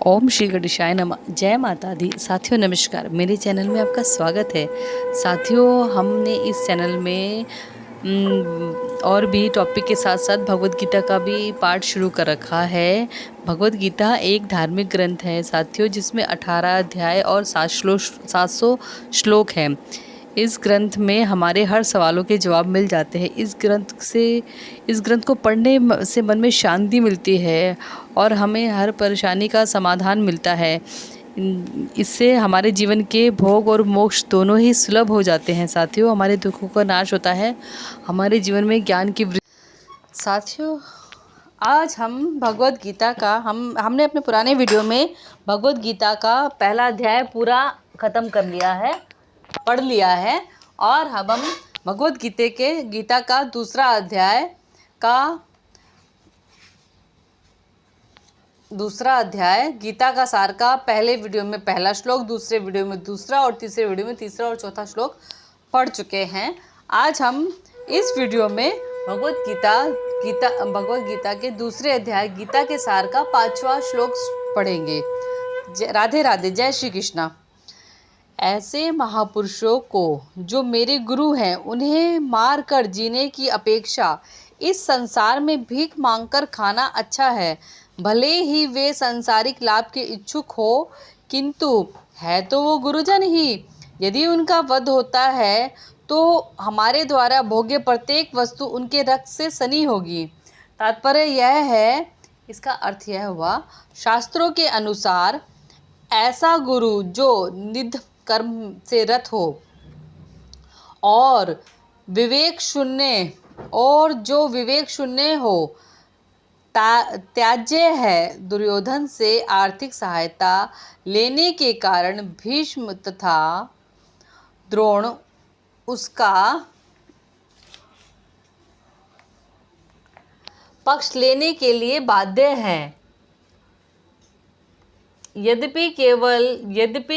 ओम श्री गणेशाय नमः। जय माता दी। साथियों नमस्कार, मेरे चैनल में आपका स्वागत है। साथियों, हमने इस चैनल में और भी टॉपिक के साथ साथ भगवत गीता का भी पाठ शुरू कर रखा है। भगवत गीता एक धार्मिक ग्रंथ है साथियों, जिसमें 18 अध्याय और 700 श्लोक हैं। इस ग्रंथ में हमारे हर सवालों के जवाब मिल जाते हैं। इस ग्रंथ को पढ़ने से मन में शांति मिलती है और हमें हर परेशानी का समाधान मिलता है। इससे हमारे जीवन के भोग और मोक्ष दोनों ही सुलभ हो जाते हैं साथियों। हमारे दुखों का नाश होता है, हमारे जीवन में ज्ञान की वृद्धि। साथियों, आज हम भगवत गीता का हमने अपने पुराने वीडियो में भगवत गीता का पहला अध्याय पूरा ख़त्म कर लिया है, पढ़ लिया है। और अब हम भगवत गीता का दूसरा अध्याय गीता का सार का पहले वीडियो में पहला श्लोक, दूसरे वीडियो में दूसरा और तीसरे वीडियो में तीसरा और चौथा श्लोक पढ़ चुके हैं। आज हम इस वीडियो में भगवत गीता के दूसरे अध्याय गीता के सार का 5वां श्लोक पढ़ेंगे। राधे राधे, जय श्री कृष्णा। ऐसे महापुरुषों को जो मेरे गुरु हैं, उन्हें मार कर जीने की अपेक्षा इस संसार में भीख मांगकर खाना अच्छा है। भले ही वे सांसारिक लाभ के इच्छुक हो, किंतु है तो वो गुरुजन ही। यदि उनका वध होता है तो हमारे द्वारा भोग्य प्रत्येक वस्तु उनके रक्त से सनी होगी। तात्पर्य यह है, इसका अर्थ यह हुआ, शास्त्रों के अनुसार ऐसा गुरु जो निध कर्म से रत हो और विवेक शून्य हो, त्याज्य है। दुर्योधन से आर्थिक सहायता लेने के कारण भीष्म तथा द्रोण उसका पक्ष लेने के लिए बाध्य हैं। यद्यपि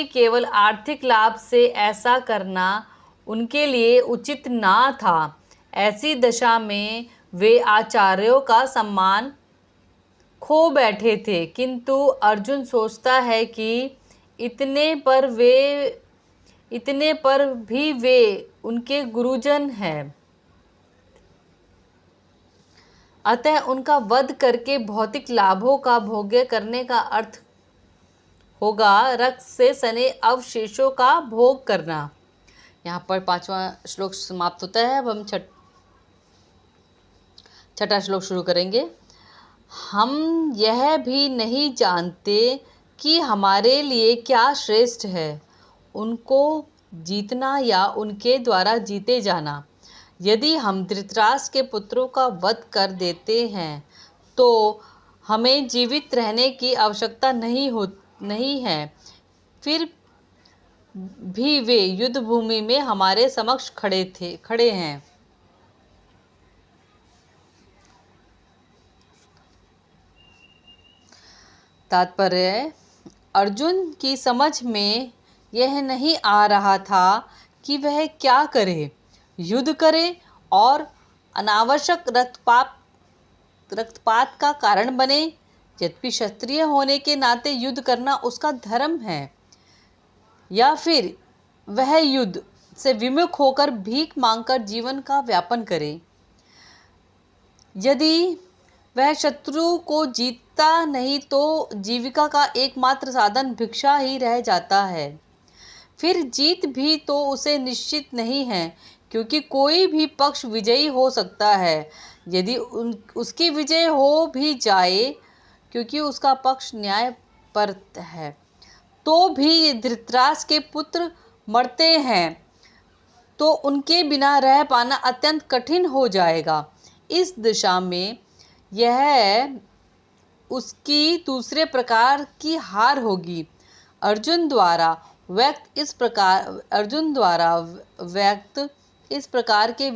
केवल आर्थिक लाभ से ऐसा करना उनके लिए उचित ना था। ऐसी दशा में वे आचार्यों का सम्मान खो बैठे थे। किंतु अर्जुन सोचता है कि इतने पर भी वे उनके गुरुजन हैं, अतः उनका वध करके भौतिक लाभों का भोग्य करने का अर्थ होगा रक्त से सने अवशेषों का भोग करना। यहाँ पर 5वां श्लोक समाप्त होता है। अब हम छठा श्लोक शुरू करेंगे। हम यह भी नहीं जानते कि हमारे लिए क्या श्रेष्ठ है, उनको जीतना या उनके द्वारा जीते जाना। यदि हम धृतराष्ट्र के पुत्रों का वध कर देते हैं तो हमें जीवित रहने की आवश्यकता नहीं है। फिर भी वे युद्ध भूमि में हमारे समक्ष खड़े हैं। तात्पर्य, अर्जुन की समझ में यह नहीं आ रहा था कि वह क्या करे, युद्ध करे और अनावश्यक रक्तपात का कारण बने। यद्यपि क्षत्रिय होने के नाते युद्ध करना उसका धर्म है, या फिर वह युद्ध से विमुख होकर भीख मांगकर जीवन का व्यापन करे। यदि वह शत्रु को जीतता नहीं तो जीविका का एकमात्र साधन भिक्षा ही रह जाता है। फिर जीत भी तो उसे निश्चित नहीं है, क्योंकि कोई भी पक्ष विजयी हो सकता है। यदि उसकी विजय हो भी जाए, क्योंकि उसका पक्ष न्यायपरत है, तो भी धृतराष्ट्र के पुत्र मरते हैं तो उनके बिना रह पाना अत्यंत कठिन हो जाएगा। इस दिशा में यह उसकी दूसरे प्रकार की हार होगी। अर्जुन द्वारा व्यक्त इस प्रकार के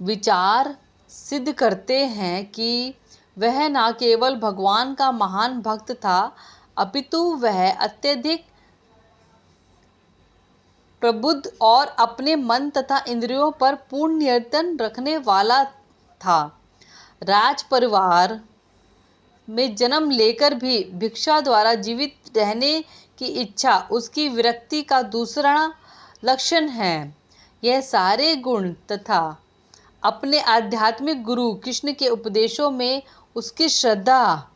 विचार सिद्ध करते हैं कि वह न केवल भगवान का महान भक्त था, अपितु वह अत्यधिक प्रबुद्ध और अपने मन तथा इंद्रियों पर पूर्ण नियंत्रण रखने वाला था। राज परिवार में जन्म लेकर भी भिक्षा द्वारा जीवित रहने की इच्छा उसकी विरक्ति का दूसरा लक्षण है। यह सारे गुण तथा अपने आध्यात्मिक गुरु कृष्ण के उपदेशों में उसकी श्रद्धा,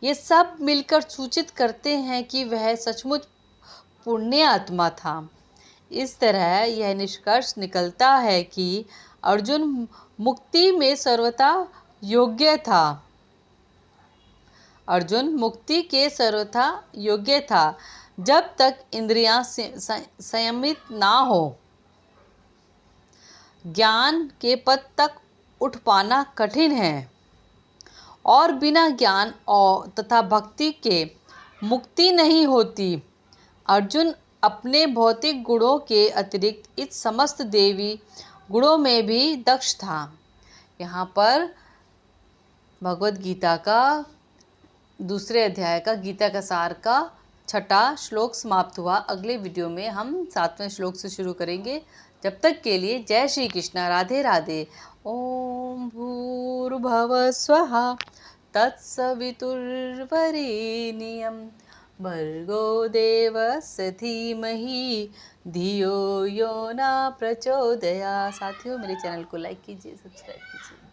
ये सब मिलकर सूचित करते हैं कि वह सचमुच पुण्य आत्मा था। इस तरह यह निष्कर्ष निकलता है कि अर्जुन मुक्ति में सर्वथा योग्य था। अर्जुन मुक्ति के सर्वथा योग्य था जब तक इंद्रियां संयमित ना हो। ज्ञान के पद तक उठ पाना कठिन है और बिना ज्ञान और तथा भक्ति के मुक्ति नहीं होती। अर्जुन अपने भौतिक गुणों के अतिरिक्त इस समस्त देवी गुणों में भी दक्ष था। यहाँ पर भगवद गीता का दूसरे अध्याय का गीता का सार का 6वां श्लोक समाप्त हुआ। अगले वीडियो में हम 7वें श्लोक से शुरू करेंगे। जब तक के लिए जय श्री कृष्णा, राधे राधे। ओम भूर्भुवः स्वः तत्सवितुर्वरेण्यं भर्गो देवस्य धीमहि धियो यो न प्रचोदयात्। साथियों, मेरे चैनल को लाइक कीजिए, सब्सक्राइब कीजिए।